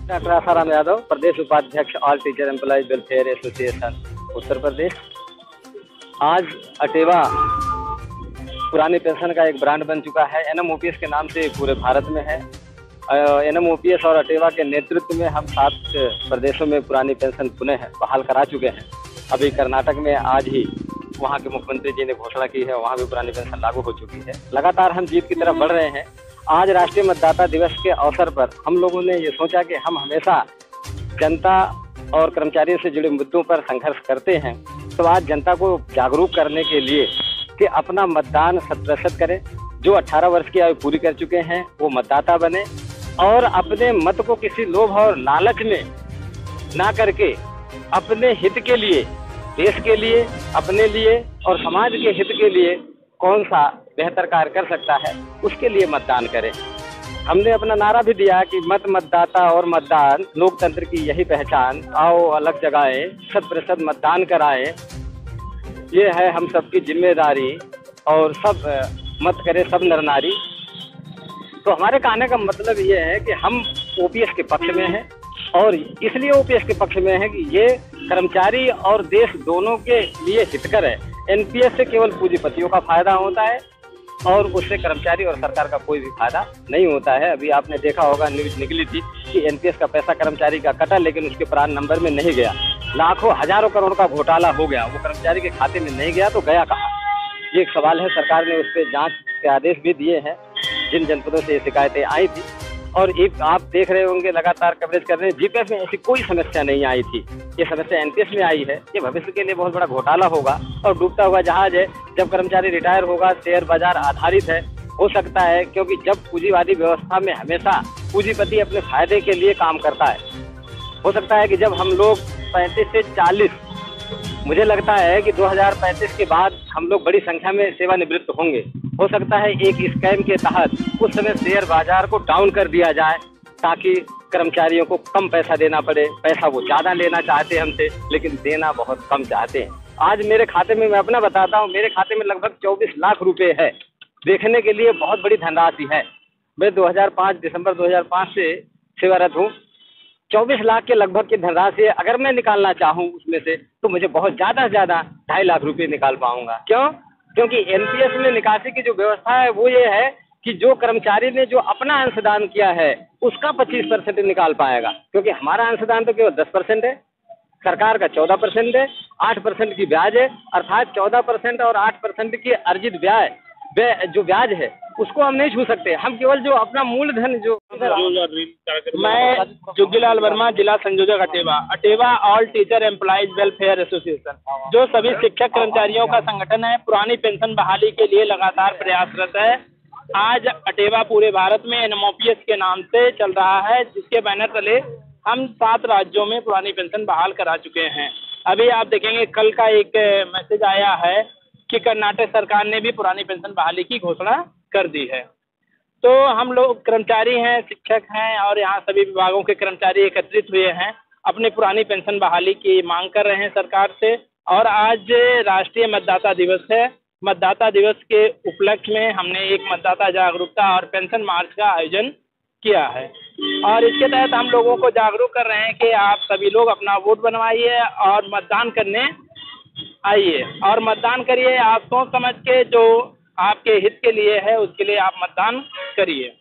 Doctor Asaram Yadav, प्रदेश उपाध्यक्ष all teacher employees welfare association Uttar Pradesh. आज अटेवा पुरानी पेंशन का एक ब्रांड बन चुका है। एनएमओपीएस के नाम से पूरे भारत में है। एनएमओपीएस और अटेवा के नेतृत्व में हम 7 प्रदेशों में पुरानी पेंशन पुनः बहाल करा चुके हैं। अभी कर्नाटक में आज ही वहाँ के मुख्यमंत्री जी ने घोषणा की है, वहाँ भी पुरानी पेंशन लागू हो चुकी है। लगातार हम जीत की तरफ बढ़ रहे हैं। आज राष्ट्रीय मतदाता दिवस के अवसर पर हम लोगों ने ये सोचा कि हम हमेशा जनता और कर्मचारियों से जुड़े मुद्दों पर संघर्ष करते हैं, तो आज जनता को जागरूक करने के लिए कि अपना मतदान 100% करें। जो 18 वर्ष की आयु पूरी कर चुके हैं वो मतदाता बने और अपने मत को किसी लोभ और लालच में ना करके अपने हित के लिए, देश के लिए, अपने लिए और समाज के हित के लिए कौन सा बेहतर कार्य कर सकता है उसके लिए मतदान करें। हमने अपना नारा भी दिया कि मत मतदाता और मतदान, लोकतंत्र की यही पहचान, आओ अलग जगाएं, 100% मतदान कराएं, ये है हम सबकी जिम्मेदारी और सब मत करें सब नर नारी। तो हमारे कहने का मतलब ये है कि हम ओपीएस के पक्ष में हैं और इसलिए ओपीएस के पक्ष में है कि ये कर्मचारी और देश दोनों के लिए हितकर है। एनपीएस से केवल पूंजीपतियों का फायदा होता है और उससे कर्मचारी और सरकार का कोई भी फायदा नहीं होता है। अभी आपने देखा होगा, न्यूज निकली थी कि एनपीएस का पैसा कर्मचारी का कटा लेकिन उसके प्रान नंबर में नहीं गया। लाखों हजारों करोड़ का घोटाला हो गया, वो कर्मचारी के खाते में नहीं गया तो गया कहाँ? ये एक सवाल है। सरकार ने उस पर जाँच के आदेश भी दिए हैं जिन जनपदों से ये शिकायतें आई थी। और एक आप देख रहे होंगे, लगातार कवरेज कर रहे हैं, जीपीएफ में ऐसी कोई समस्या नहीं आई थी। ये समस्या एनपीएस में आई है। ये भविष्य के लिए बहुत बड़ा घोटाला होगा और डूबता हुआ जहाज है। जब कर्मचारी रिटायर होगा, शेयर बाजार आधारित है, हो सकता है, क्योंकि जब पूंजीवादी व्यवस्था में हमेशा पूंजीपति अपने फायदे के लिए काम करता है। हो सकता है कि जब हम लोग 35 से 40, मुझे लगता है कि 2035 के बाद हम लोग बड़ी संख्या में सेवानिवृत्त होंगे। हो सकता है एक स्कैम के तहत उस समय शेयर बाजार को डाउन कर दिया जाए ताकि कर्मचारियों को कम पैसा देना पड़े। पैसा वो ज़्यादा लेना चाहते हैं हमसे, लेकिन देना बहुत कम चाहते हैं। आज मेरे खाते में, मैं अपना बताता हूँ, मेरे खाते में लगभग 24 लाख रुपए है। देखने के लिए बहुत बड़ी धनराशि है। मैं दिसंबर 2005 से सेवारत हूँ। 24 लाख के लगभग की धनराशि है। अगर मैं निकालना चाहूँ उसमें से तो मुझे बहुत ज़्यादा से ज़्यादा 2.5 लाख रुपए निकाल पाऊंगा। क्यों? क्योंकि एनपीएस में निकासी की जो व्यवस्था है वो ये है कि जो कर्मचारी ने जो अपना अंशदान किया है उसका 25% निकाल पाएगा, क्योंकि हमारा अंशदान तो केवल 10% है, सरकार का 14% है, 8% की ब्याज है, अर्थात 14% और 8% की अर्जित जो ब्याज है उसको हम नहीं छू सकते। हम केवल जो अपना मूलधन जो मैं जोगीलाल वर्मा, जिला संयोजक Atewa all teacher employees welfare association, जो सभी शिक्षक कर्मचारियों का संगठन है, पुरानी पेंशन बहाली के लिए लगातार प्रयासरत है। आज अटेवा पूरे भारत में एनएमओपीएस के नाम से चल रहा है, जिसके बैनर तले हम 7 राज्यों में पुरानी पेंशन बहाल करा चुके हैं। अभी आप देखेंगे कल का एक मैसेज आया है कि कर्नाटक सरकार ने भी पुरानी पेंशन बहाली की घोषणा कर दी है। तो हम लोग कर्मचारी हैं, शिक्षक हैं और यहाँ सभी विभागों के कर्मचारी एकत्रित हुए हैं, अपनी पुरानी पेंशन बहाली की मांग कर रहे हैं सरकार से। और आज राष्ट्रीय मतदाता दिवस है। मतदाता दिवस के उपलक्ष्य में हमने एक मतदाता जागरूकता और पेंशन मार्च का आयोजन किया है और इसके तहत हम लोगों को जागरूक कर रहे हैं कि आप सभी लोग अपना वोट बनवाइए और मतदान करने आइए और मतदान करिए। आप सोच समझ के जो आपके हित के लिए है उसके लिए आप मतदान करिए।